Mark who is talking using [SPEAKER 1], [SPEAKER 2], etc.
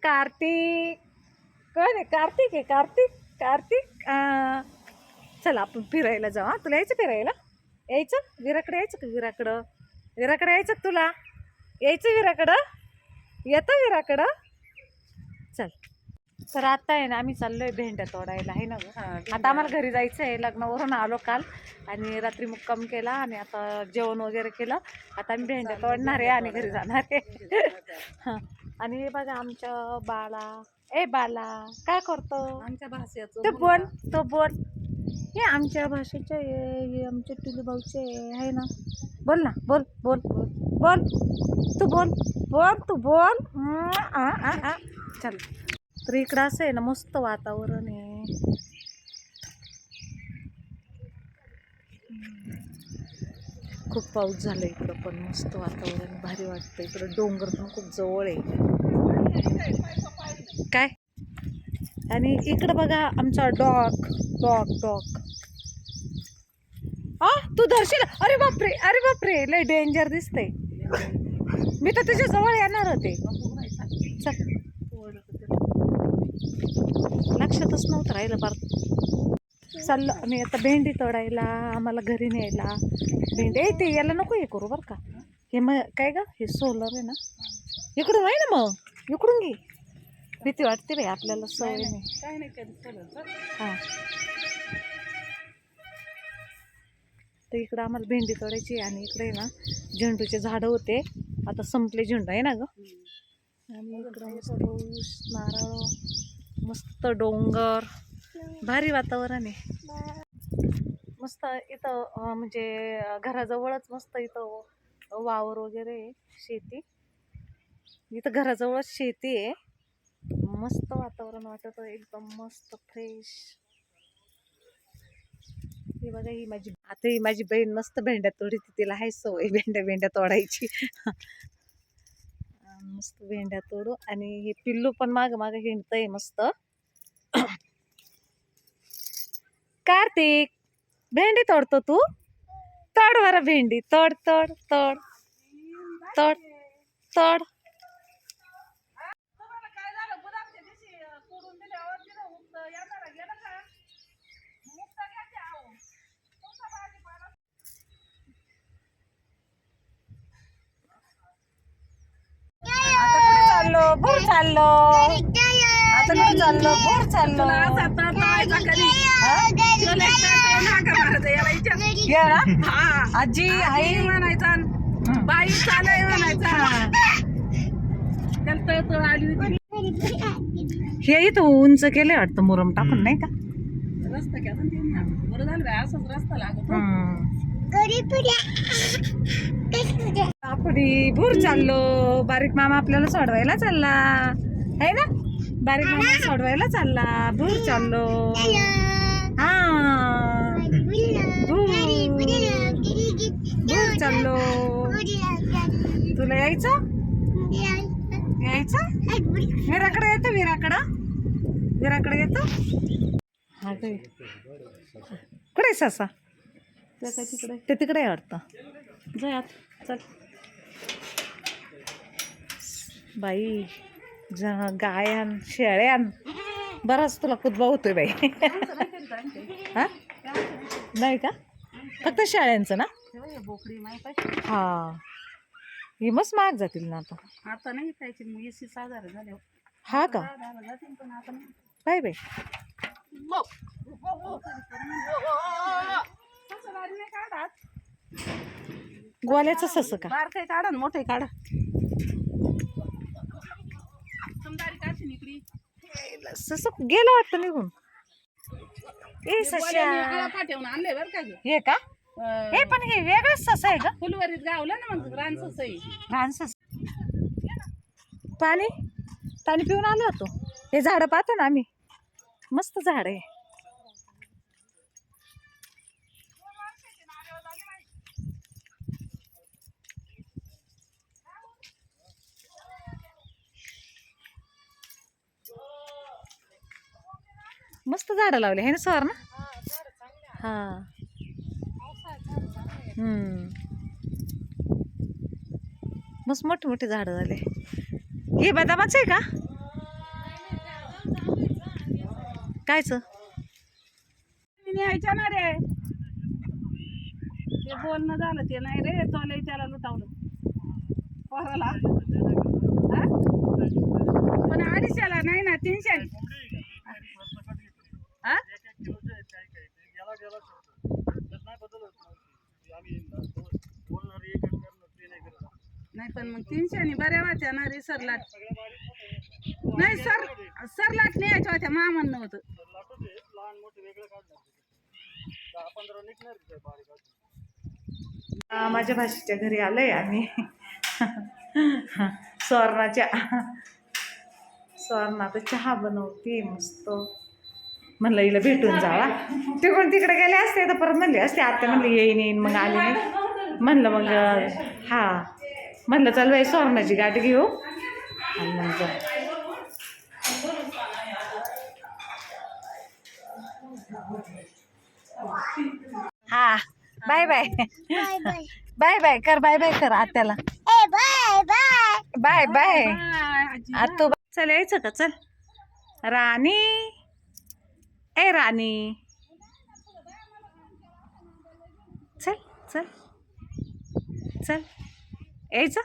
[SPEAKER 1] कार्तिक. कोण आहे? कार्तिक आहे. कार्तिक कार्तिक चला आपण फिरायला जाऊ. तुला यायचं फिरायला? यायचं विराकडे यायचं का? विराकडे यायचं का तुला? यायचं विराकडं? येतं विराकडं? चल. तर आता आहे ना आम्ही चाललोय भेंड्या तोडायला आहे ना गं. आता आम्हाला घरी जायचं आहे. लग्नावरून आलो काल आणि रात्री मुक्काम केला आणि आता जेवण वगैरे केलं. आता आम्ही भेंड्या तोडणार आहे आणि घरी जाणार आहे. हां. आणि हे बघा आमच्या बाला काय करतो? आमच्या भाषेचं तो बोल. हे आमच्या भाषेचे हे आमचे टुलू भाऊचे आहे ना. बोल ना. बोल तू बोल. चल. तर इकडं असं आहे ना मस्त वातावरण आहे. खूप पाऊस झाला इकडं पण मस्त वातावरण भारी वाटतं. इकडं डोंगर पण खूप जवळ आहे. काय आणि इकडं बघा आमचा डॉग. तू धरशील? अरे बापरे लय डेंजर दिसते. मी तर तुझ्या जवळ येणार होते. चल. लक्षातच नव्हतं राहिलं पार. चाललं आम्ही आता भेंडी तोडायला. आम्हाला घरी न्यायला भेंडी येते. याला नको हे करू बरं का. हे मग काय ग हे सोलर आहे ना. इकडून आहे ना मग इकडून घे. भीती वाटते बाई आपल्याला सवय नाही. हां. तर इकडं आम्हाला भेंडी तोडायची आणि इकडे ना झेंडूचे झाडं होते. आता संपले झेंडू आहे ना ग. आणि इकडं मस्त ऊस नारळ मस्त डोंगर भारी वातावरण आहे. मस्त इथं म्हणजे घराजवळच मस्त इथं वावर वगैरे आहे. शेती इथं घराजवळच शेती आहे. मस्त वातावरण वाटत एकदम मस्त फ्रेश. हे बघा ही माझी बहीण मस्त भेंड्या तोडीते. तिला आहे सवय भेंड्या तोडायची. मस्त भेंड्या तोडू आणि हे पिल्लू पण माग हिंडतंय मस्त. कार्तिक भेंडी तोडतो तू? तोड बरं भेंडी. तोड. भूर चाललो. आजी आई म्हणायचा बाई चालय म्हणायचा. हे इथं उंच केलंय वाटतं मुरम टाकून नाही का? रस्ता केला बरं झालं असंच रस्ता लागतो. आपली भूर चाललो. बारीक मामा आपल्याला सोडवायला चालला आहे ना. बारीक मामा सोडवायला चालला. भूर चाललो. हा भूर चाललो. तुला यायचं विराकडे येतो. विराकडे येतो. हा काय कुठे ससा? ते तिकडे वाटतं. जाय चल बाई. गायन शेळ्यान बराच तुला कुदबा होतोय बाई. हा नाही का फक्त शेळ्यांचं ना. हा ही मस्त महाग जातील ना आता नाही खायची. 20,000 झाले. हा का काय बाई. गोल्याचं सस का? बारकाय काढा ना मोठे काढा. सस गेलं वाटतं निघून. ए सश्या पाठवून आणले बरं का हे का. हे पण हे वेगळंच सस आहे का? फुलवरीत गावलं ना म्हणतो रानसस आहे. रानसस. पाणी पिऊन आलो होतो. हे झाडं पाहतो ना आम्ही मस्त झाड आहे. मस्त झाडं लावले आहे ना सर ना. हा मस्त मोठे झाडं झाले. हे बदामाच आहे का? कायचं
[SPEAKER 2] न्यायच्या ना रे, ते बोलणं झालं ते नाही रे, तोलाही त्याला लुटावलं पोराला. हा? पण 250 नाही ना, 300. हा? नाही पण मग 300 बऱ्या वाट्या ना रे. सरलाट नाही, सरलाट न्यायच्या होत्या, मामन नव्हतं.
[SPEAKER 1] माझ्या भाषेच्या घरी आलोय आम्ही. स्वर्णाचा चहा बनवते मस्त. म्हणलं हिला भेटून जावा. तिकडून तिकडे गेले असते तर परत म्हणले असते आत्या, म्हणली येईन मग आले नाही. म्हणलं मग हा, म्हणलं चल बाई स्वर्णाची गाठ घेऊ आणि मग हा. बाय बाय बाय बाय कर, बाय बाय कर आत्याला. बाय बाय तू चल, यायचं का? चल राणी, ए राणी, चल चल चल, यायचं.